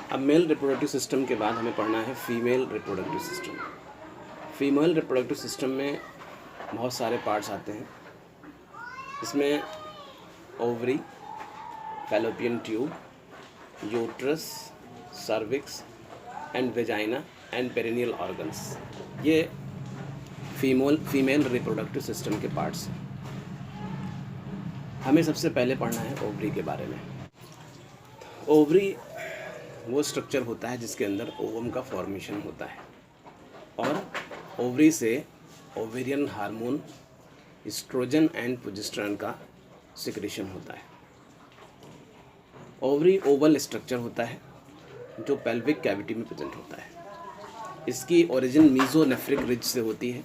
अब male reproductive system के बाद हमें पढ़ना है female reproductive system. Female reproductive system में बहुत सारे पार्ट्स आते हैं। इसमें ovary, fallopian tube, uterus, cervix and vagina and perineal organs, ये फीमेल रिप्रोडक्टिव सिस्टम के पार्ट्स हैं। हमें सबसे पहले पढ़ना है ओवरी के बारे में। ओवरी वो स्ट्रक्चर होता है जिसके अंदर ओवम का फॉर्मेशन होता है और ओवरी से ovarian hormone, estrogen and progesterone का सिक्रेशन होता है। ओवरी ओवल स्ट्रक्चर होता है जो पेल्विक कैविटी में प्रेजेंट होता है। इसकी ओरिजिन मीजोनेफ्रिक रिज से होती है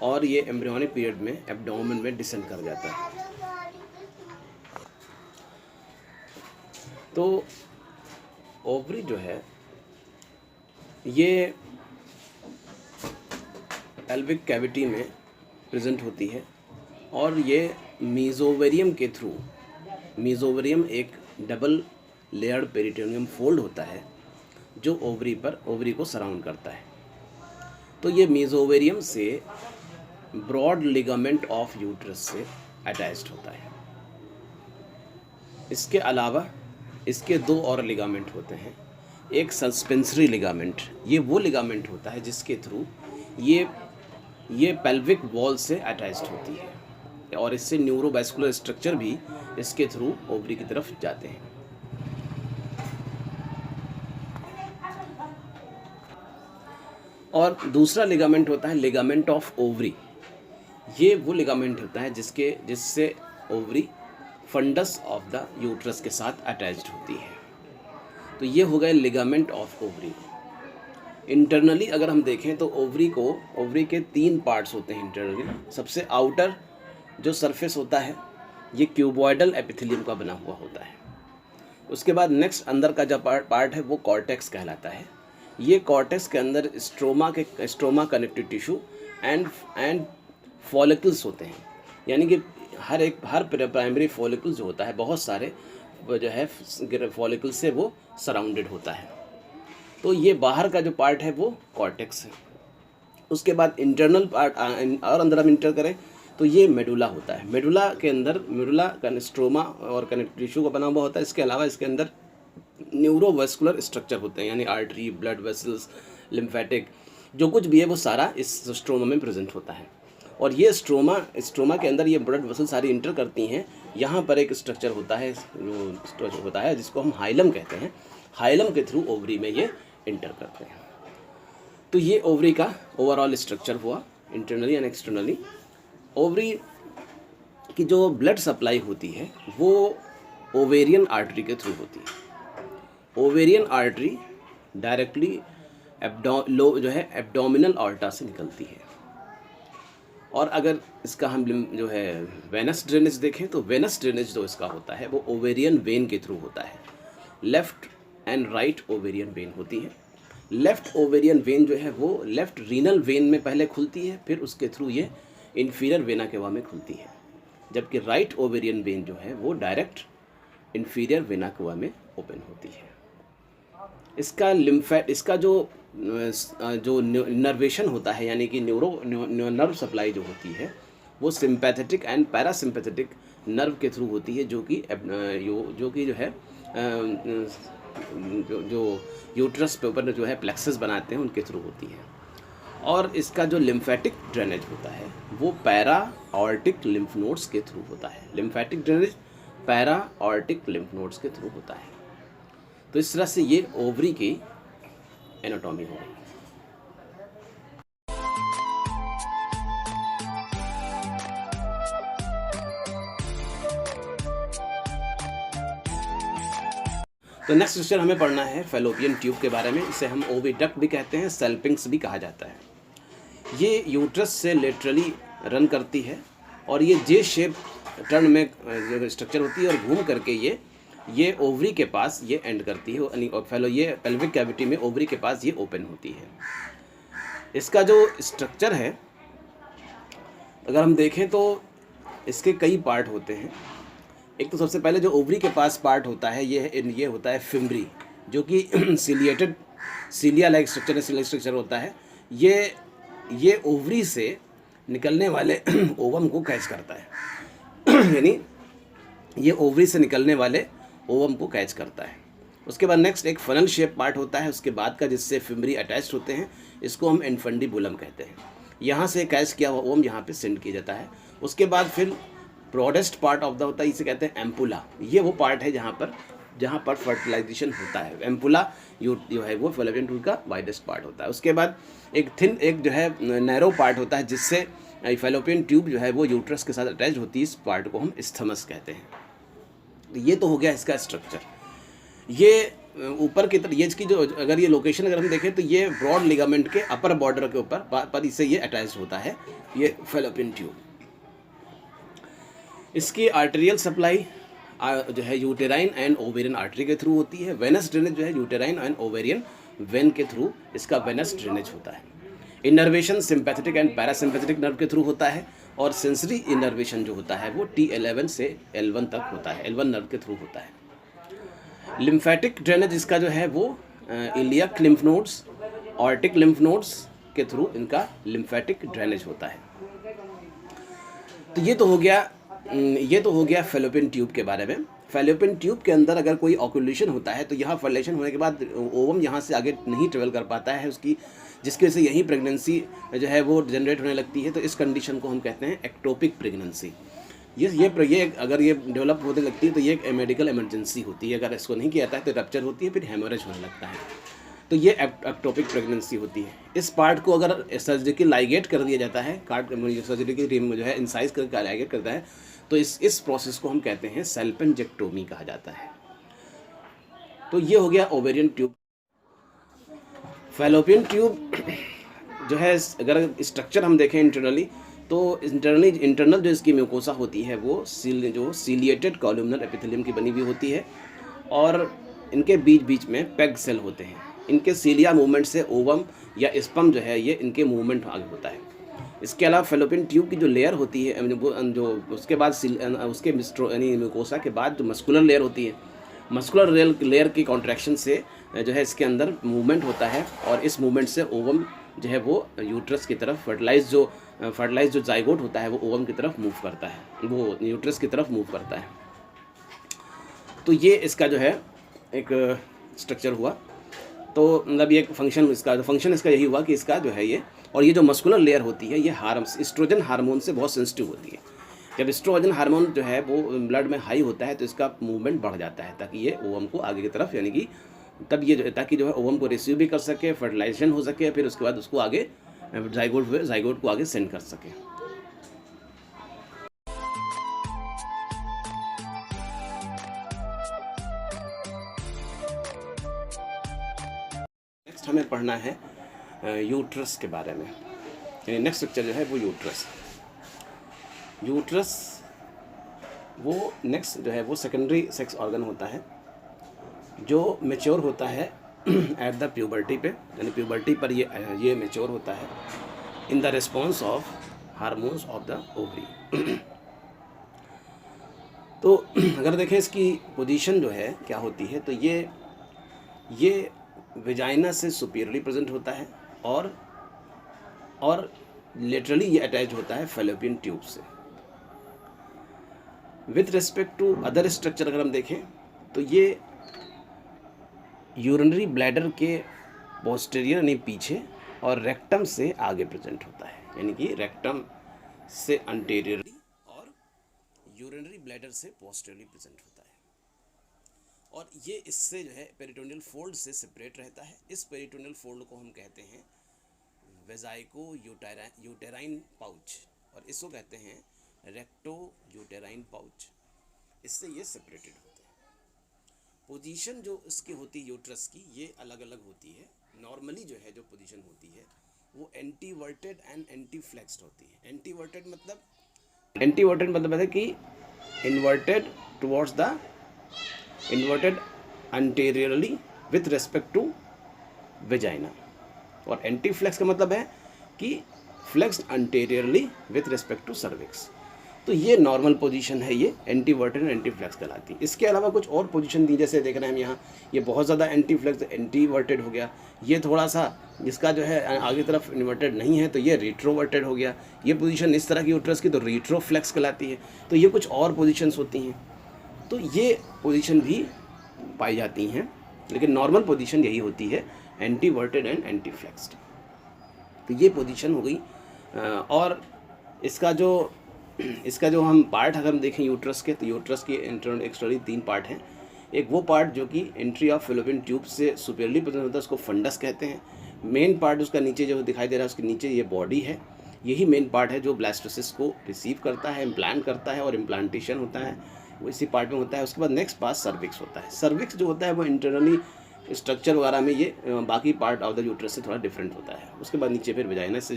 और ये एम्ब्रियोनिक पीरियड में एब्डोमेन में डिसेंड कर जाता है। तो ओवरी जो है ये पेल्विक कैविटी में प्रेजेंट होती है और ये मीजोवेरियम के थ्रू, मीजोवेरियम एक डबल लेयर्ड पेरिटोनियम फोल्ड होता है जो ओवरी को सराउंड करता है। तो ये मीजोवेरियम से ब्रॉड लिगामेंट ऑफ यूट्रस से अटैच्ड होता है। इसके अलावा इसके दो और लिगामेंट होते हैं। एक सस्पेंसरी लिगामेंट, ये वो लिगामेंट होता है जिसके थ्रू ये पेल्विक वॉल से अटैच्ड होती है और इससे न्यूरोवैस्कुलर स्ट्रक्चर भी इसके थ्रू ओवरी की तरफ जाते हैं। और दूसरा लिगामेंट होता है लिगामेंट ऑफ ओवरी। ये वो लिगामेंट होता है जिससे ovary fundus of the uterus के साथ अटैच्ड होती है। तो ये हो गए लिगामेंट ऑफ ओवरी। इंटरनली अगर हम देखें तो ओवरी के तीन पार्ट्स होते हैं इंटरनली। सबसे आउटर जो सरफेस होता है ये क्यूबॉइडल एपिथेलियम का बना हुआ होता है। उसके बाद नेक्स्ट अंदर का जो पार्ट है वो कॉर्टेक्स कहलाता है। ये कॉर्टेक्स के अंदर stroma connective tissue and follicles होते हैं। यानी कि हर प्राइमरी फॉलिकल जो होता है, बहुत सारे जो है फॉलिकल से वो सराउंडेड होता है। तो ये बाहर का जो पार्ट है वो कॉर्टेक्स है। उसके बाद इंटरनल पार्ट और अंदर हम इंटर करें तो ये मेडुला होता है। मेडुला के अंदर मेडुला स्ट्रोमा और कनेक्टिव टिश्यू का बना हुआ होता है। इसके अलावा इसके अंदर न्यूरोवैस्कुलर स्ट्रक्चर होते हैं, यानी आर्टरी, ब्लड वेसल्स, लिम्फेटिक, जो कुछ भी है वो सारा इस स्ट्रोमा में प्रेजेंट होता है। और ये स्ट्रोमा के अंदर ये ब्लड वेसल सारी इंटर करती हैं। यहाँ पर एक स्ट्रक्चर होता है जिसको हम हाइलम कहते हैं। हाइलम के थ्रू ओवरी में ये इंटर करते हैं। तो ये ओवरी का ओवरऑल स्ट्रक्चर हुआ इंटरनली एंड एक्सटर्नली। ओवरी की जो ब्लड सप्लाई होती है वो ओवेरियन आर्टरी के थ्रू होती है। Ovarian artery directly abdominal aorta से निकलती है। और अगर इसका हम जो है वेनस ड्रेनेज देखें तो वेनस ड्रेनेज जो इसका होता है वो ओवेरियन वेन के थ्रू होता है। Left and right ovarian when होती है। लेफ़्ट ओवेरियन वेन जो है वो लेफ़्ट रीनल वेन में पहले खुलती है, फिर उसके थ्रू ये इन्फीरियर वेना केवा में खुलती है। जबकि राइट ओवेरियन वेन जो है वो डायरेक्ट इन्फीरियर वेना केवा में ओपन होती है। इसका जो नर्वेशन होता है, यानी कि नर्व सप्लाई जो होती है वो सिंपैथेटिक एंड पैरासिम्पैथेटिक नर्व के थ्रू होती है, जो कि जो है जो यूट्रस पे ऊपर जो है प्लेक्सस बनाते हैं उनके थ्रू होती है। और इसका जो लिम्फेटिक ड्रेनेज होता है वो पैरा ऑर्टिक लिम्फ नोड्स के थ्रू होता है। Lymphatic drainage para aortic lymph nodes के थ्रू होता है। तो इस तरह से ये ओवरी की एनाटॉमी हो गई। तो नेक्स्ट क्वेश्चन हमें पढ़ना है फैलोपियन ट्यूब के बारे में। इसे हम ओविडक्ट भी कहते हैं, सेल्पिंग्स भी कहा जाता है। ये यूट्रस से लेटरली रन करती है और ये जे शेप टर्न में जो स्ट्रक्चर होती है और घूम करके ये ओवरी के पास ये एंड करती है और ये पेल्विक कैविटी में ओवरी के पास ये ओपन होती है। इसका जो स्ट्रक्चर है अगर हम देखें तो इसके कई पार्ट होते हैं। एक तो सबसे पहले जो ओवरी के पास पार्ट होता है ये होता है फिम्बरी। जो कि सिलिएटेड सीलिया लाइक स्ट्रक्चर सिलिक स्ट्रक्चर होता है, ये ओवरी से निकलने वाले ओवम को कैच करता है यानी ये ओवरी से निकलने वाले ओवम को कैच करता है। उसके बाद नेक्स्ट एक फनल शेप पार्ट होता है उसके बाद का, जिससे फिमरी अटैच्ड होते हैं, इसको हम इन्फंडिबुलम कहते हैं। यहाँ से कैच किया हुआ ओवम यहाँ पे सेंड किया जाता है। उसके बाद फिर ब्रॉडेस्ट पार्ट ऑफ द होता है, इसे कहते हैं एम्पुला। ये वो पार्ट है जहाँ पर फर्टिलाइजेशन होता है। एम्पुला जो है वो फैलोपियन ट्यूब का वाइडेस्ट पार्ट होता है। उसके बाद एक जो है नैरो पार्ट होता है, जिससे फैलोपियन ट्यूब जो है वो यूट्रस के साथ अटैच होती है। इस पार्ट को हम स्थमस कहते हैं। तो ये तो हो गया इसका स्ट्रक्चर। ये ऊपर की तरफ ये इसकी जो अगर ये लोकेशन अगर हम देखें तो ये ब्रॉड लिगामेंट के अपर बॉर्डर के ऊपर पर इससे ये अटैच होता है, ये फैलोपियन ट्यूब। इसकी आर्टेरियल सप्लाई जो है यूटेराइन एंड ओवेरियन आर्टरी के थ्रू होती है। वेनस ड्रेनेज जो है यूटेराइन एंड ओवेरियन वेन के थ्रू इसका वेनस ड्रेनेज होता है। Innervation sympathetic and parasympathetic nerve के थ्रू होता है, और सेंसरी इनर्वेशन जो होता है वो T11 से L1 तक होता है, L1 नर्व के थ्रू होता है। लिम्फेटिक ड्रेनेज इसका जो है वो iliac lymph nodes, aortic lymph nodes के थ्रू इनका लिम्फेटिक ड्रेनेज होता है। तो ये तो हो गया फैलोपियन ट्यूब के बारे में। फैलोपियन ट्यूब के अंदर अगर कोई ऑक्यूलेशन होता है तो यहाँ फर्टिलाइजेशन होने के बाद ओवम यहाँ से आगे नहीं ट्रेवल कर पाता है उसकी, जिसकी वजह से यहीं प्रेगनेंसी जो है वो जनरेट होने लगती है। तो इस कंडीशन को हम कहते हैं एक्टोपिक प्रेगनेंसी। ये अगर ये डेवलप होने लगती है तो ये एक मेडिकल इमरजेंसी होती है। अगर इसको नहीं किया जाता है तो रप्चर होती है, फिर हेमोरेज होने लगता है। तो ये एक्टोपिक प्रेगनेंसी होती है। इस पार्ट को अगर सर्जरी लाइगेट कर दिया जाता है, सर्जरी की टीम जो है इंसाइज करके लाइगेट करता है, तो इस प्रोसेस को हम कहते हैं सेल्पेंजेक्टोमी कहा जाता है। तो ये हो गया ओवेरियन ट्यूब। फैलोपियन ट्यूब जो है अगर स्ट्रक्चर हम देखें इंटरनली, तो इंटरनल जो इसकी म्यूकोसा होती है वो जो सीलिएटेड कॉलुमनर एपिथेलियम की बनी हुई होती है, और इनके बीच बीच में पेग सेल होते हैं। इनके सीलिया मूवमेंट से ओवम या स्पर्म जो है ये इनके मूवमेंट आगे होता है। इसके अलावा फैलोपियन ट्यूब की जो लेयर होती है जो उसके बाद उसके यानी म्यूकोसा के बाद जो मस्कुलर लेयर होती है, मस्कुलर लेयर की कॉन्ट्रैक्शन से जो है इसके अंदर मूवमेंट होता है, और इस मूवमेंट से ओवम जो है वो यूट्रस की तरफ फर्टिलाइज जो जाइगोट होता है वो ओवम की तरफ मूव करता है, वो यूट्रस की तरफ मूव करता है। तो ये इसका जो है एक स्ट्रक्चर हुआ। तो मतलब ये फंक्शन इसका यही हुआ कि इसका जो है ये, और ये जो मस्कुलर लेयर होती है ये एस्ट्रोजन हार्मोन से बहुत सेंसिटिव होती है। जब एस्ट्रोजन हार्मोन जो है वो ब्लड में हाई होता है तो इसका मूवमेंट बढ़ जाता है, ताकि ये ओवम को आगे की तरफ यानी कि ताकि जो है ओवम को रिसीव भी कर सके, फर्टिलाइजेशन हो सके, फिर उसके बाद उसको आगे जाइगोट को आगे सेंड कर सके। नेक्स्ट हमें पढ़ना है यूट्रस के बारे में। नेक्स्ट स्ट्रक्चर जो है वो यूट्रस वो नेक्स्ट जो है वो सेकेंडरी सेक्स ऑर्गन होता है जो मैच्योर होता है एट द प्यूबर्टी पे, यानी प्यूबर्टी पर ये मैच्योर होता है in the response of hormones of the ovary. तो अगर देखें इसकी पोजीशन जो है क्या होती है, तो ये वेजाइना से सुपीरियरली प्रेजेंट होता है, और लेटरली ये अटैच होता है फैलोपियन ट्यूब से। With respect to other structure अगर हम देखें तो ये यूरिनरी ब्लैडर के पोस्टीरियर यानी पीछे और रेक्टम से आगे प्रेजेंट होता है, यानी कि रेक्टम से अंटेरियरली और यूरिनरी ब्लैडर से पोस्टीरियरली प्रेजेंट होता है, और ये इससे जो है पेरिटोनियल फोल्ड से सेपरेट रहता है। इस पेरिटोनियल फोल्ड को हम कहते हैं वेजाइको यूटेराइन पाउच, और इसको कहते हैं रेक्टो यूटेराइन पाउच। इससे ये सेपरेटेड होते हैं। पोजीशन जो इसकी होती है यूट्रस की ये अलग अलग होती है। नॉर्मली जो है जो पोजीशन होती है वो एंटीवर्टेड एंड एंटी फ्लेक्स्ड होती है। एंटीवर्टेड मतलब है कि inverted anteriorly with respect to vagina, और एंटी फ्लेक्स का मतलब है कि flexed anteriorly with respect to cervix. तो ये नॉर्मल पोजीशन है, ये एंटीवर्टेड एंड एंटीफ्लेक्स कहलाती है। इसके अलावा कुछ और पोजीशन दी, जैसे देख रहे हैं हम यहाँ, ये बहुत ज़्यादा एंटीफ्लेक्स एंटीवर्टेड हो गया, ये थोड़ा सा इसका जो है आगे तरफ इन्वर्टेड नहीं है तो ये रिट्रोवर्टेड हो गया। ये पोजीशन इस तरह की यूट्रस की तो रिट्रोफ्लेक्स कहलाती है। तो ये कुछ और पोजीशंस होती हैं, तो ये पोजीशन भी पाई जाती हैं, लेकिन नॉर्मल पोजीशन यही होती है, एंटीवर्टेड एंड एंटीफ्लेक्स्ड। तो ये पोजीशन हो गई। और इसका जो हम पार्ट अगर हम देखें यूट्रस के, तो यूट्रस की इंटरनल एक्सटर्नली 3 पार्ट हैं। एक वो पार्ट जो कि एंट्री ऑफ फेलोपियन ट्यूब से सुपेरियरली प्रेजेंट होता है, उसको फंडस कहते हैं। मेन पार्ट उसका नीचे जो दिखाई दे रहा है, उसके नीचे ये बॉडी है, यही मेन पार्ट है जो ब्लास्टोसिस को रिसीव करता है, इम्प्लांट करता है और इम्प्लांटेशन होता है वो इसी पार्ट में होता है। उसके बाद नेक्स्ट पार्ट सर्विक्स होता है। सर्विक्स जो होता है वो इंटरनली स्ट्रक्चर वगैरह में ये बाकी पार्ट ऑफ द यूट्रस से थोड़ा डिफरेंट होता है। उसके बाद नीचे फिर वेजाइना से,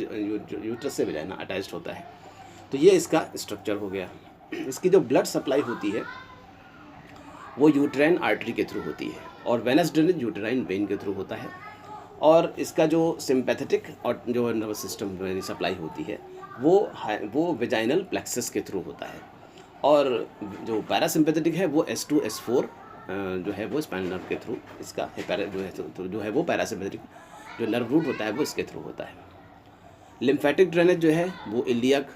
यूट्रस से वेजाइना अटैच्ड होता है। तो ये इसका स्ट्रक्चर हो गया। इसकी जो ब्लड सप्लाई होती है वो यूट्राइन आर्टरी के थ्रू होती है और वेनस ड्रेनेज यूट्राइन वेन के थ्रू होता है। और इसका जो सिंपैथेटिक और जो नर्वस सिस्टम में सप्लाई होती है वो वेजाइनल प्लेक्सस के थ्रू होता है। और जो पैरासिम्पैथेटिक है वो S2 S4 जो है वो स्पाइनल नर्व के थ्रू इसका जो है वो पैरासिम्पैथेटिक जो नर्व रूट होता है वो इसके थ्रू होता है। लिम्फेटिक ड्रेनेज जो है वो इलियक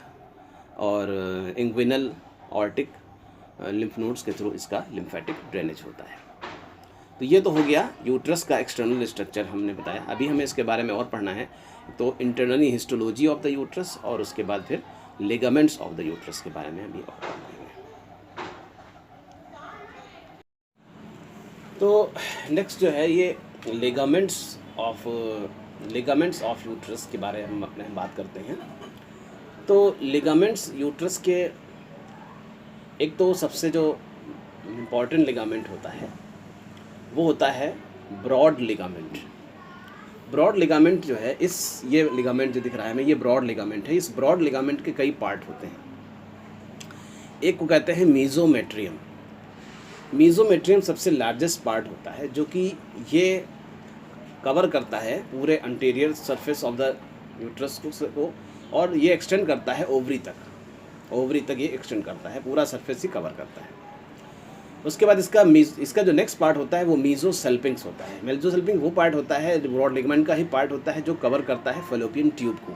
और इंग्विनल ऑर्टिक लिम्फ नोड्स के थ्रू इसका लिम्फेटिक ड्रेनेज होता है। तो ये तो हो गया यूट्रस का एक्सटर्नल स्ट्रक्चर हमने बताया। अभी हमें इसके बारे में और पढ़ना है, तो internally histology of the uterus और उसके बाद फिर लिगामेंट्स ऑफ द यूट्रस के बारे में अभी और पढ़ना है। तो नेक्स्ट जो है ये लिगामेंट्स ऑफ यूट्रस के बारे में हम बात करते हैं। तो लिगामेंट्स यूट्रस के एक तो सबसे जो इम्पॉर्टेंट लिगामेंट होता है वो होता है ब्रॉड लिगामेंट। ब्रॉड लिगामेंट जो है ये लिगामेंट जो दिख रहा है हमें, ये ब्रॉड लिगामेंट है। इस ब्रॉड लिगामेंट के कई पार्ट होते हैं। एक को कहते हैं मीजोमेट्रियम। मीजोमेट्रियम सबसे लार्जेस्ट पार्ट होता है जो कि ये कवर करता है पूरे anterior surface of the uterus को और ये एक्सटेंड करता है ओवरी तक ये एक्सटेंड करता है, पूरा सरफेस ही कवर करता है। उसके बाद इसका जो नेक्स्ट पार्ट होता है वो मीजोसेल्पिंग्स होता है। मीजोसेल्पिंग वो पार्ट होता है, ब्रॉड लिगामेंट का ही पार्ट होता है जो कवर करता है फेलोपियन ट्यूब को।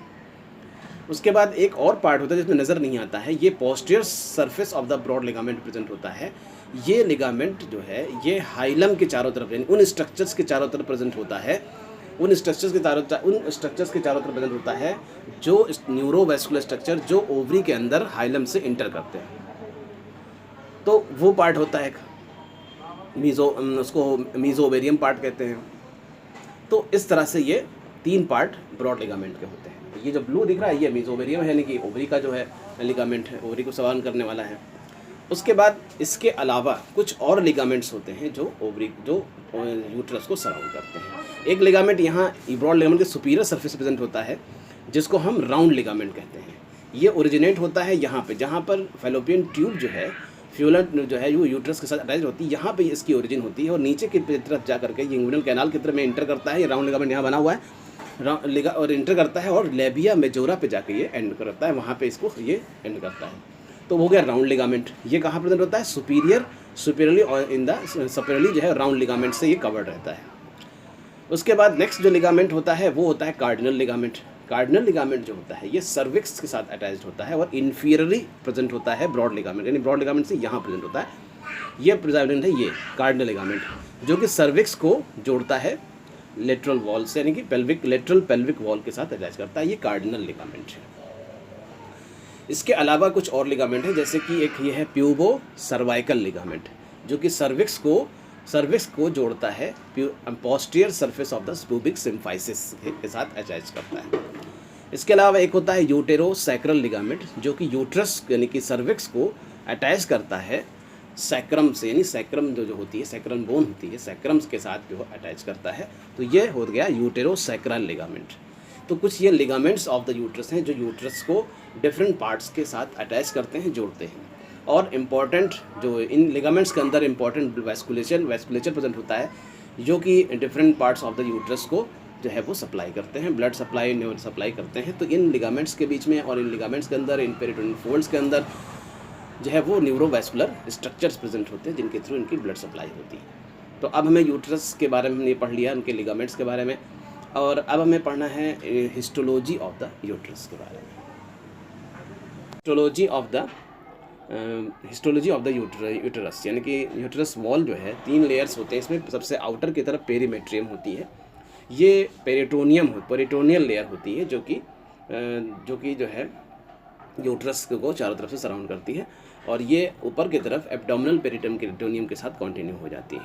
उसके बाद एक और पार्ट होता है जिसमें नज़र नहीं आता है, ये posterior surface of the broad ligament present होता है। ये लिगामेंट जो है ये हाइलम के चारों तरफ यानी उन स्ट्रक्चर्स के चारों तरफ प्रेजेंट होता है, उन स्ट्रक्चर्स के चारों तरफ प्रेजेंट होता है जो न्यूरोवेस्कुलर स्ट्रक्चर जो ओवरी के अंदर हाइलम से इंटर करते हैं। तो वो पार्ट होता है उसको मीजोवेरियम पार्ट कहते हैं। तो इस तरह से ये 3 पार्ट ब्रॉड लिगामेंट के होते हैं। ये जो ब्लू दिख रहा है ये मीजोवेरियम है, यानी कि ओवरी का जो है लिगामेंट है, ओवरी को सवाल करने वाला है। उसके बाद इसके अलावा कुछ और लिगामेंट्स होते हैं जो यूट्रस को सराउंड करते हैं। एक लिगामेंट यहाँ ब्रॉड लिगामेंट के सुपीरियर सरफेस प्रेजेंट होता है जिसको हम राउंड लिगामेंट कहते हैं। ये ओरिजिनेट होता है यहाँ पे, जहाँ पर फेलोपियन ट्यूब जो है फ्यूलन जो है वो यूट्रस के साथ अटैच होती है, यहाँ पे इसकी ओरिजिन होती है और नीचे की तरफ जा करके ये इंग्विनल कैनाल की तरफ में इंटर करता है। ये राउंड लिगामेंट यहाँ बना हुआ है और इंटर करता है और लेबिया मेजोरा पे जाके ये एंड करता है, वहाँ पे इसको ये एंड करता है। तो हो गया राउंड लिगामेंट। ये कहाँ प्रेजेंट होता है? सुपीरियरली और इन द सपेरली जो है राउंड लिगामेंट से ये कवर्ड रहता है। उसके बाद नेक्स्ट जो लिगामेंट होता है वो होता है कार्डिनल लिगामेंट। कार्डिनल लिगामेंट जो होता है ये सर्विक्स के साथ अटैच्ड होता है और इन्फीरियरली प्रेजेंट होता है ब्रॉड लिगामेंट, यानी ब्रॉड लिगामेंट से यहाँ प्रेजेंट होता है। ये प्रेजेंट है ये कार्डिनल लिगामेंट जो कि सर्विक्स को जोड़ता है लेटरल वॉल से, यानी कि लेटरल पेल्विक वॉल के साथ अटैच करता है। ये कार्डिनल लिगामेंट है। इसके अलावा कुछ और लिगामेंट है, जैसे कि एक ये है प्यूबो सर्वाइकल लिगामेंट जो कि सर्विक्स को जोड़ता है posterior surface of the pubic symphysis के साथ अटैच करता है। इसके अलावा एक होता है यूटेरो सैक्रल लिगामेंट जो कि यूट्रस यानी कि सर्विक्स को अटैच करता है सैक्रम से, यानी सैक्रम जो होती है सैक्रल बोन होती है, सैक्रम्स के साथ जो अटैच करता है। तो ये हो गया यूटेरो सैक्रल लिगामेंट। तो कुछ ये लिगामेंट्स ऑफ द यूट्रस हैं जो यूट्रस को डिफरेंट पार्ट्स के साथ अटैच करते हैं, जोड़ते हैं। और इम्पॉर्टेंट जो इन लिगामेंट्स के अंदर इम्पॉर्टेंट वैस्कुलेचर प्रेजेंट होता है जो कि different parts of the uterus को जो है वो सप्लाई करते हैं, ब्लड सप्लाई न्यूरो सप्लाई करते हैं। तो इन लिगामेंट्स के बीच में और इन लिगामेंट्स के अंदर इन पेरिटोनियल फोल्ड्स के अंदर जो है वो न्यूरोवैस्कुलर स्ट्रक्चर्स प्रेजेंट होते हैं जिनके थ्रू इनकी ब्लड सप्लाई होती है। तो अब हमें यूट्रस के बारे में हमने पढ़ लिया, उनके लिगामेंट्स के बारे में, और अब हमें पढ़ना है हिस्टोलॉजी ऑफ द यूट्रस के बारे में। हिस्टोलॉजी ऑफ द यूटरस, यानी कि यूटरस वॉल जो है 3 लेयर्स होते हैं। इसमें सबसे आउटर की तरफ पेरीमेट्रियम होती है, ये पेरिटोनियल लेयर होती है जो कि जो है यूट्रस को चारों तरफ से सराउंड करती है, और ये ऊपर की तरफ एब्डोमिनल पेरिटोनियम के साथ कंटिन्यू हो जाती है।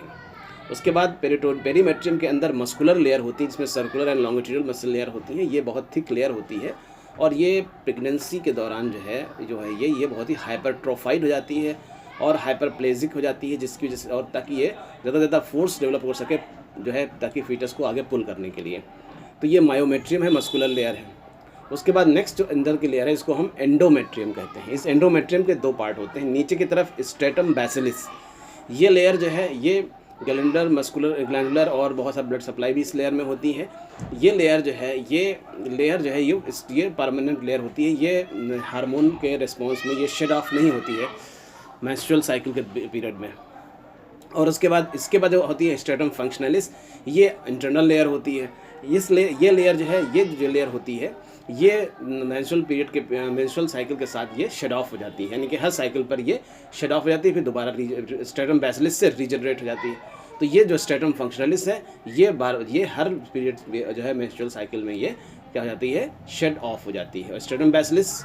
उसके बाद पेरीमेट्रियम के अंदर मस्कुलर लेयर होती है जिसमें circular and longitudinal muscle layer होती है। ये बहुत थिक लेयर होती है, और ये प्रेगनेंसी के दौरान जो है ये बहुत ही हाइपरट्रोफाइड हो जाती है और हाइपरप्लेजिक हो जाती है, जिसकी वजह से, और ताकि ये ज़्यादा फोर्स डेवलप हो सके जो है, ताकि फीटस को आगे पुल करने के लिए। तो ये मायोमेट्रियम है, मस्कुलर लेयर है। उसके बाद नेक्स्ट जो अंदर की लेयर है इसको हम एंडोमेट्रियम कहते हैं। इस एंडोमेट्रियम के 2 पार्ट होते हैं। नीचे की तरफ स्ट्रेटम बैसिलिस, ये लेयर जो है ये ग्लैंडुलर और बहुत सा ब्लड सप्लाई भी इस लेयर में होती है। ये लेयर जो है ये परमानेंट लेयर होती है। ये हार्मोन के रिस्पॉन्स में ये शेड ऑफ नहीं होती है मेंस्ट्रुअल साइकिल के पीरियड में। और इसके बाद जो होती है स्ट्रेटम फंक्शनलिस, ये इंटरनल लेयर होती है। ये लेयर होती है ये मेंस्ट्रुअल साइकिल के साथ ये शेड ऑफ हो जाती है, यानी कि हर साइकिल पर ये शेड ऑफ हो जाती है, फिर दोबारा स्ट्रेटम बैसिलिस से रीजनरेट हो जाती है। तो ये जो स्ट्रेटम फंक्शनलिस है ये हर पीरियड जो है मेंस्ट्रुअल साइकिल में ये क्या हो जाती है, शेड ऑफ हो जाती है। और स्ट्रेटम बैसिलिस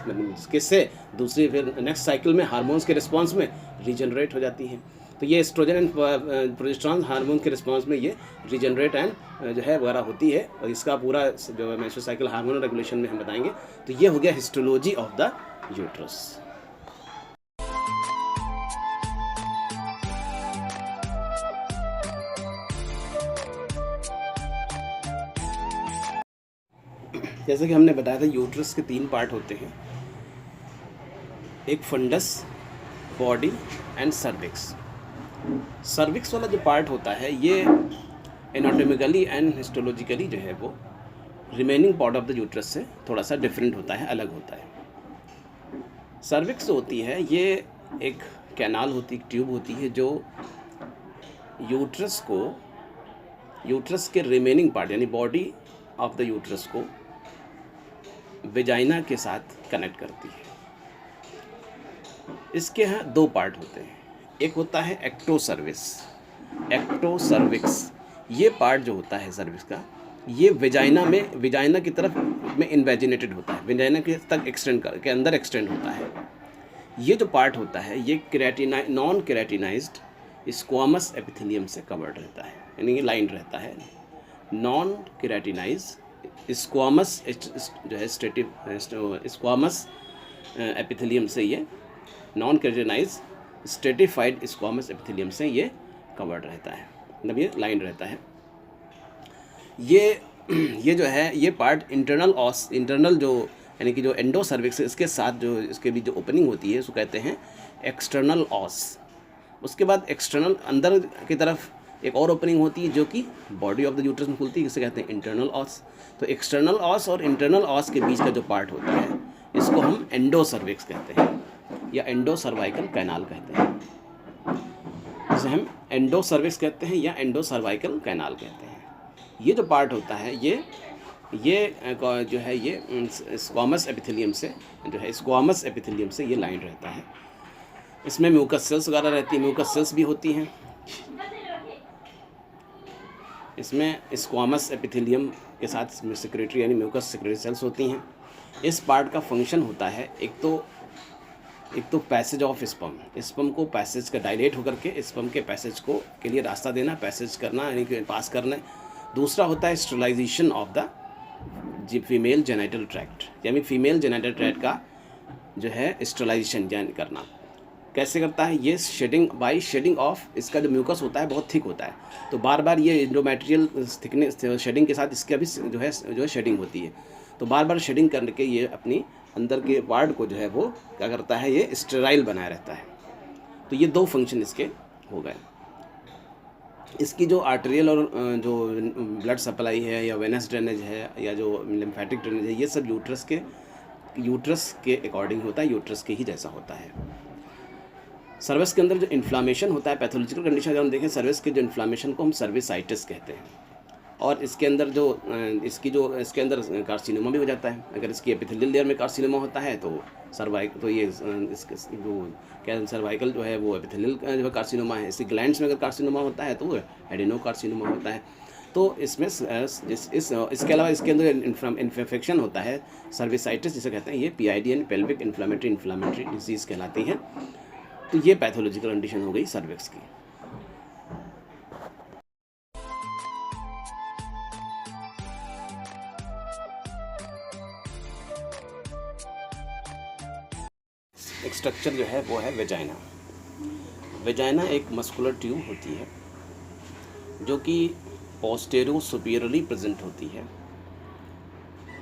किससे दूसरी फिर नेक्स्ट साइकिल में हार्मोन्स के रिस्पॉन्स में रीजनरेट हो जाती है। तो ये एस्ट्रोजन एंड प्रोजेस्टेरोन हार्मोन के रिस्पॉन्स में ये रीजनरेट एंड जो है वगैरह होती है, और इसका पूरा जो मेंस्ट्रुअल साइकिल हार्मोनल रेगुलेशन में हम बताएंगे। तो ये हो गया हिस्टोलॉजी ऑफ द यूट्रस। जैसे कि हमने बताया था यूट्रस के 3 पार्ट होते हैं, एक fundus, body and cervix. Cervix वाला जो पार्ट होता है ये एनाटॉमिकली एंड हिस्टोलॉजिकली जो है वो remaining part of the uterus से थोड़ा सा डिफरेंट होता है, अलग होता है। सर्विक्स जो होती है ये एक कैनाल होती है, एक ट्यूब होती है जो यूट्रस के रिमेनिंग पार्ट यानी बॉडी ऑफ द यूट्रस को वेजाइना के साथ कनेक्ट करती है। इसके यहाँ 2 पार्ट होते हैं, एक होता है एक्टोसर्विक्स। ये पार्ट जो होता है सर्विक्स का, ये वेजाइना की तरफ में इन्वेजिनेटेड होता है, वेजाइना के तक के अंदर एक्सटेंड होता है। ये जो पार्ट होता है ये नॉन केराटिनाइज्ड स्क्वामस एपिथेलियम से कवर्ड रहता है, यानी कि लाइन रहता है। नॉन केराटिनाइज्ड स्क्वामस जो है स्क्वामस एपिथेलियम से ये non keratinized stratified squamous epithelium से ये कवर्ड रहता है, मतलब ये लाइन रहता है। ये जो है ये पार्ट इंटरनल जो यानी कि जो एंडोसर्विक्स इसके साथ जो इसके भी जो ओपनिंग होती है उसको कहते हैं एक्सटर्नल ऑस। उसके बाद एक्सटर्नल अंदर की तरफ एक और ओपनिंग होती है जो कि बॉडी ऑफ द यूट्रस में खुलती है, इसे कहते हैं इंटरनल ऑस। तो एक्सटर्नल ऑस और इंटरनल ऑस के बीच का जो पार्ट होता है इसको हम एंडोसर्विक्स कहते हैं या एंडोसर्वाइकल कैनाल कहते हैं। जिसे हम एंडोसर्विक्स कहते हैं या एंडोसर्वाइकल कैनाल कहते हैं। ये जो पार्ट होता है ये जो है ये स्क्वामस एपिथेलियम से ये लाइन रहता है। इसमें म्यूकस सेल्स वगैरह रहती है, म्यूकस सेल्स भी होती हैं। इसमें स्क्वामस एपिथेलियम के साथ सेक्रेटरी यानी म्यूकस सेक्रेटरी सेल्स होती हैं। इस पार्ट का फंक्शन होता है एक तो पैसेज ऑफ स्पर्म को पैसेज का डायलेट होकर के स्पर्म के पैसेज के लिए रास्ता देना, पैसेज करना यानी कि पास करना। दूसरा होता है sterilization of the female genital tract, यानी फीमेल जेनिटल ट्रैक्ट का जो है स्टेरिलाइजेशन करना। कैसे करता है ये? शेडिंग ऑफ इसका जो म्यूकस होता है बहुत थिक होता है, तो बार बार ये एंडोमेट्रियल थिकनेस शेडिंग के साथ इसका भी जो है शेडिंग होती है। तो बार बार शेडिंग करके ये अपनी अंदर के पार्ट को जो है वो क्या करता है, ये स्टेराइल बनाए रहता है। तो ये 2 फंक्शन इसके हो गए। इसकी जो आर्टेरियल और जो ब्लड सप्लाई है या वेनस ड्रेनेज है या जो लिम्फेटिक ड्रेनेज है, ये सब यूट्रस के अकॉर्डिंग होता है, यूट्रस के ही जैसा होता है। सर्विस के अंदर जो इन्फ्लामेशन होता है, पैथोलॉजिकल कंडीशन अगर हम देखें, सर्विस के जो इन्फ्लामेशन को हम सर्विसाइटिस कहते हैं। और इसके अंदर जो इसके अंदर कार्सिनोमा भी हो जाता है। अगर इसकी एपिथेलियल लेयर में कार्सिनोमा होता है तो सर्वाइकल जो है वो एपिथेलियल जो कार्सिनोमा है। इसकी ग्लैंड्स में अगर कार्सिनोमा होता है तो वो एडेनो कार्सिनोमा होता है। तो इसमें इसके अलावा इसके अंदर इन्फेक्शन होता है, सर्विसाइटिस जिसे कहते हैं, ये PID पेल्विक इन्फ्लामेटरी डिजीज़ कहलाती है। तो ये पैथोलॉजिकल कंडीशन हो गई सर्विक्स की। एक स्ट्रक्चर जो है वो है वेजाइना। वेजाइना एक मस्कुलर ट्यूब होती है जो कि पोस्टेरियो सुपीरियरली प्रेजेंट होती है।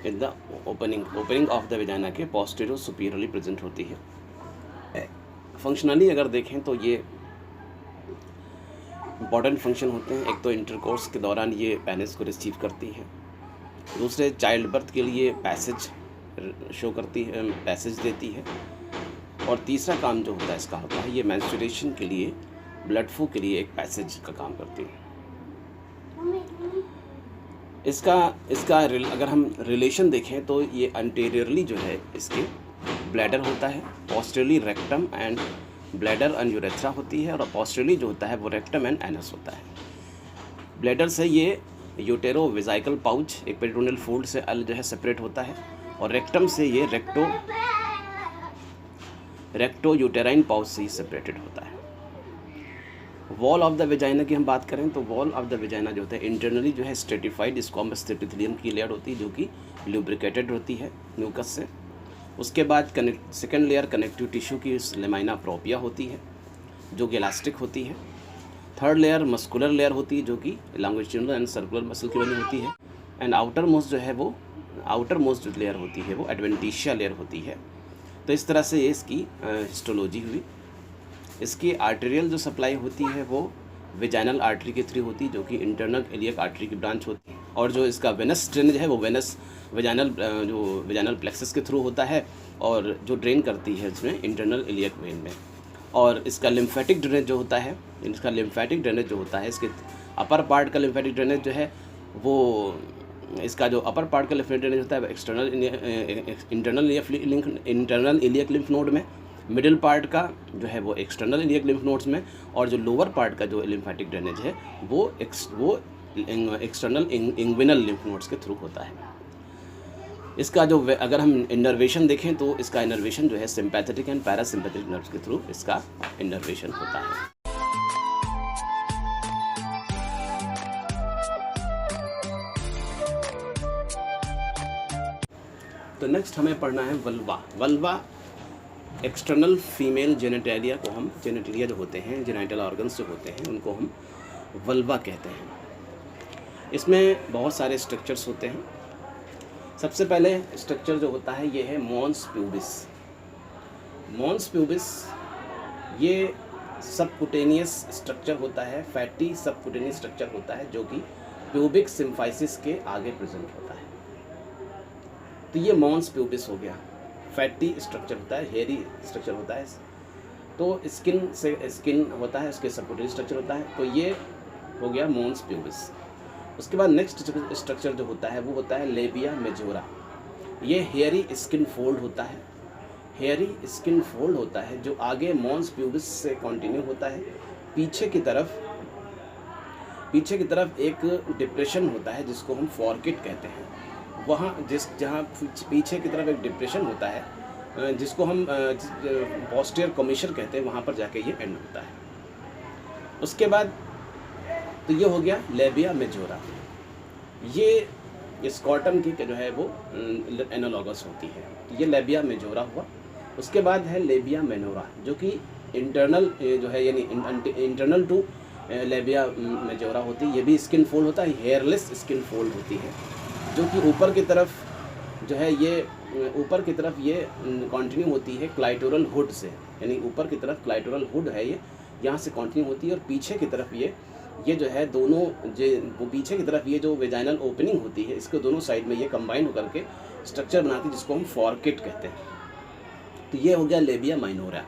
In the opening of the vagina के पोस्टेरियो सुपीरियरली प्रेजेंट होती है। फंक्शनली अगर देखें तो ये इंपॉर्टेंट फंक्शन होते हैं। एक तो इंटरकोर्स के दौरान ये पेनिस को रिसीव करती है, दूसरे चाइल्ड बर्थ के लिए पैसेज शो करती है, पैसेज देती है, और तीसरा काम जो होता है इसका होता है ये मेंस्ट्रुएशन के लिए, ब्लड फ्लो के लिए एक पैसेज का काम करती है। इसका अगर हम रिलेशन देखें तो ये अंटेरियरली जो है इसके ब्लैडर होता है, posteriorly rectum and bladder and urethra होती है, और पोस्टेरियरली जो होता है वो रेक्टम एंड एनस होता है। ब्लैडर से ये यूटेरो वेजाइकल पाउच एक पेरिटोनियल फोल्ड से जो है सेपरेट होता है, और रेक्टम से ये रेक्टो यूटेराइन पाउच से ही सेपरेटेड होता है। वॉल ऑफ द वेजाइना की हम बात करें तो वॉल ऑफ द वेजाइना जो होता है इंटरनली जो है स्ट्रेटिफाइड स्क्वामस एपिथेलियम की लेयर होती है जो कि लुब्रिकेटेड होती है म्यूकस से। उसके बाद सेकेंड लेयर कनेक्टिव टिश्यू की लेमाइना प्रोपिया होती है जो कि इलास्टिक होती है। थर्ड लेयर मस्कुलर लेयर होती है जो कि लॉन्गिट्यूडिनल एंड सर्कुलर मसल की बनी होती है। एंड आउटर मोस्ट जो लेयर होती है वो एडवेंटिशिया लेयर होती है। तो इस तरह से ये इसकी हिस्टोलॉजी हुई। इसकी आर्टेरियल जो सप्लाई होती है वो वेजाइनल आर्टरी के थ्रू होती है जो कि इंटरनल इलियक आर्टरी की ब्रांच होती है, और जो इसका वेनस ड्रेनेज है वो वेजाइनल प्लेक्सस के थ्रू होता है, और जो ड्रेन करती है इसमें इंटरनल इलियक वेन में। और इसका लिम्फेटिक ड्रेनेज जो होता है इसके अपर पार्ट का लिम्फेटिक ड्रेनेज जो है वो इसका जो अपर पार्ट का लिम्फेटिक ड्रेनेज होता है इंटरनल इलियक लिम्फ नोड में, मिडिल पार्ट का जो है वो एक्सटर्नल इलियक लिम्फ नोड्स में, और जो लोअर पार्ट का जो लिम्फेटिक ड्रेनेज है वो एक्सटर्नल इंग्विनल लिम्फ नोड्स के थ्रू होता है। इसका जो अगर हम इनर्वेशन देखें तो इसका इनर्वेशन जो है सिंपैथेटिक एंड पैरासिम्पैथेटिक नर्व्स के थ्रू इसका इनर्वेशन होता है। तो नेक्स्ट हमें पढ़ना है वल्वा। एक्सटर्नल फीमेल जेनेटेलिया को हम जेनेटेलिया जो होते हैं, जेनाइटल ऑर्गन्स जो होते हैं, उनको हम वल्वा कहते हैं। इसमें बहुत सारे स्ट्रक्चर्स होते हैं। सबसे पहले स्ट्रक्चर जो होता है ये है मॉन्स प्यूबिस। ये सबकुटेनियस स्ट्रक्चर होता है, फैटी सबकुटेनियस स्ट्रक्चर होता है जो कि प्यूबिक सिम्फाइसिस के आगे प्रेजेंट होता है। तो ये मॉन्स प्यूबिस हो गया। फैटी स्ट्रक्चर होता है, हेयरी स्ट्रक्चर होता है। तो स्किन होता है, उसके सबकुटेनियस स्ट्रक्चर होता है। तो ये हो गया मॉन्स प्यूबिस। उसके बाद नेक्स्ट स्ट्रक्चर जो होता है वो होता है लेबिया मेजोरा। ये हेयरी स्किन फोल्ड होता है जो आगे मॉन्स प्यूबिस से कंटिन्यू होता है। पीछे की तरफ एक डिप्रेशन होता है जिसको हम फॉरकेट कहते हैं। जहाँ पीछे की तरफ एक डिप्रेशन होता है जिसको हम पोस्टीरियर कमीशर कहते हैं, वहाँ पर जाके ये एंड होता है। उसके बाद तो ये हो गया लेबिया मेजोरा। ये स्कॉटम की जो है वो एनालॉगस होती है। तो ये लेबिया मेजोरा हुआ। उसके बाद है लेबिया मेनोरा जो कि इंटरनल जो है यानी इंटरनल टू लेबिया मेजोरा होती है। ये भी स्किन फोल्ड होता है, हेयरलेस स्किन फोल्ड होती है जो कि ऊपर की तरफ जो है ये कंटिन्यू होती है क्लाइटोरल हुड से, यानी ऊपर की तरफ क्लाइटोरल हुड है ये यहाँ से कंटिन्यू होती है, और पीछे की तरफ ये जो है पीछे की तरफ ये जो वेजाइनल ओपनिंग होती है इसके दोनों साइड में ये कंबाइन होकर के स्ट्रक्चर बनाती है जिसको हम फॉरकेट कहते हैं। तो ये हो गया लेबिया माइनोरा।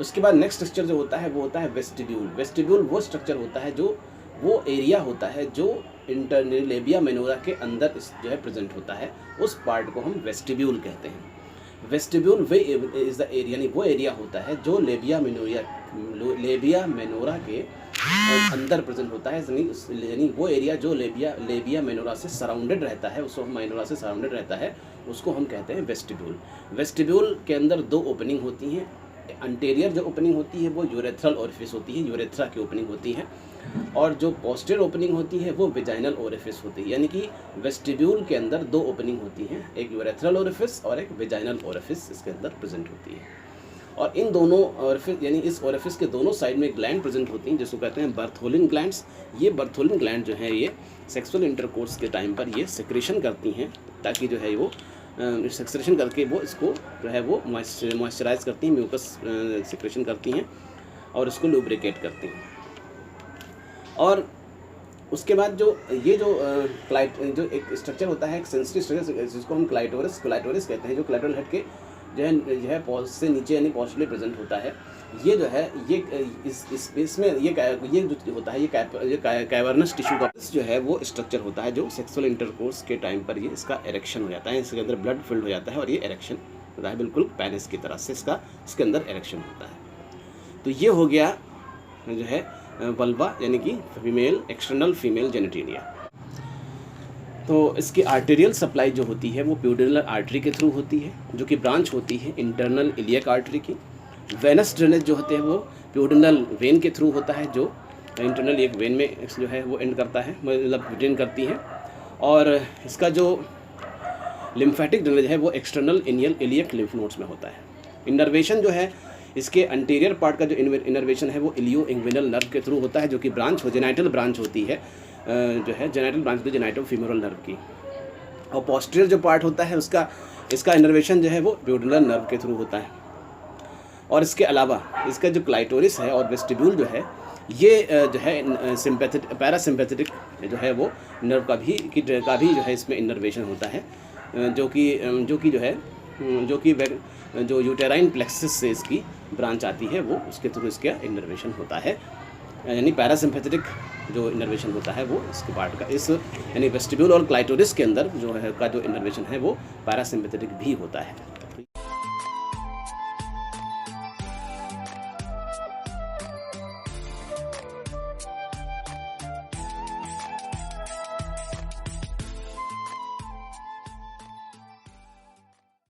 उसके बाद नेक्स्ट स्ट्रक्चर जो होता है वो होता है वेस्टिब्यूल। वेस्टिब्यूल वो स्ट्रक्चर होता है जो वो एरिया होता है जो इंटरनल लेबिया मेनोरा के अंदर जो है प्रेजेंट होता है, उस पार्ट को हम वेस्टिब्यूल कहते हैं। Vestibule way is the area, यानी वो एरिया होता है जो लेबिया मेनोरा के अंदर प्रेजेंट होता है, यानी वो एरिया जो लेबिया मेनोरा से सराउंडेड रहता है, उसको मेनोरा से सराउंडेड रहता है, उसको हम कहते हैं वेस्टिब्यूल। वेस्टिब्यूल के अंदर दो ओपनिंग होती हैं। अंटेरियर जो ओपनिंग होती है वो यूरेथ्रल ओरिफिस होती है, यूरेथ्रा की ओपनिंग होती है, और जो पोस्टीरियर ओपनिंग होती है वो विजाइनल ओरिफिस होती है। यानी कि वेस्टिब्यूल के अंदर दो ओपनिंग होती हैं, एक यूरेथ्रल ओरिफिस और एक विजाइनल ओरिफिस इसके अंदर प्रेजेंट होती है। और इन दोनों ओरिफिस, यानी इस ओरिफिस के दोनों साइड में ग्लैंड प्रेजेंट होती हैं जिसको कहते हैं बर्थोलिन ग्लैंड्स। ये बर्थोलिन ग्लैंड जो है ये सेक्सुअल इंटरकोर्स के टाइम पर ये सेक्रेशन करती हैं, ताकि जो है वो सेक्रेशन करके वो इसको जो है वो मॉइस्चराइज करती हैं, म्यूकस सेक्रेशन करती हैं और इसको लुब्रिकेट करती हैं। और उसके बाद जो ये जो एक स्ट्रक्चर होता है, एक सेंसिटिव स्ट्रक्चर जिसको हम क्लाइटोरिस कहते हैं, जो क्लाइटोरल हेड के जो है पॉज से नीचे यानी पॉस्टरली प्रेजेंट होता है। ये जो है ये इसमें ये जो होता है ये कैवर्नस टिश्यू का जो है वो स्ट्रक्चर होता है जो सेक्सुअल इंटरकोर्स के टाइम पर ये इसका एरेक्शन हो जाता है, इसके अंदर ब्लड फिल्ड हो जाता है और ये एरेक्शन होता है, बिल्कुल पेनिस की तरह से इसके अंदर एरेक्शन होता है। तो ये हो गया जो है वल्वा, यानी कि एक्सटर्नल फीमेल जेनिटेलिया। तो इसकी आर्टेरियल सप्लाई जो होती है वो प्यूडिनल आर्टरी के थ्रू होती है, जो कि ब्रांच होती है इंटरनल इलियक आर्टरी की। वेनस ड्रेनेज जो होते हैं वो प्यूडिनल वेन के थ्रू होता है, जो इंटरनल एक वेन में जो है वो एंड करता है, मतलब ड्रेन करती है। और इसका जो लिम्फेटिक ड्रेनेज है वो एक्सटर्नल इलियक लिम्फ नोड्स में होता है। इनर्वेशन जो है इसके अंटीरियर पार्ट का जो इनर्वेशन है वो इलियो इंग्विनल नर्व के थ्रू होता है, जो कि ब्रांच जेनाइटल ब्रांच होती है, जो है जेनाइटल ब्रांच होती है जेनाइटो फीमोरल नर्व की। और पोस्टीरियर जो पार्ट होता है इसका इनर्वेशन जो है वो प्यूडिनल नर्व के थ्रू होता है। और इसके अलावा इसका जो क्लाइटोरिस है और वेस्टिब्यूल जो है ये जो है पैरासिम्पैथेटिक जो है वो नर्व का भी जो है इसमें इनर्वेशन होता है, जो कि जो यूटेराइन प्लेक्सस से इसकी ब्रांच आती है वो उसके थ्रू इसका इनर्वेशन होता है। यानी पैरासिम्पैथेटिक जो इनर्वेशन होता है वो इसके पार्ट का यानी वेस्टिब्यूल और क्लाइटोरिस के अंदर जो है का जो इनर्वेशन है वो पैरासिम्पैथेटिक भी होता है।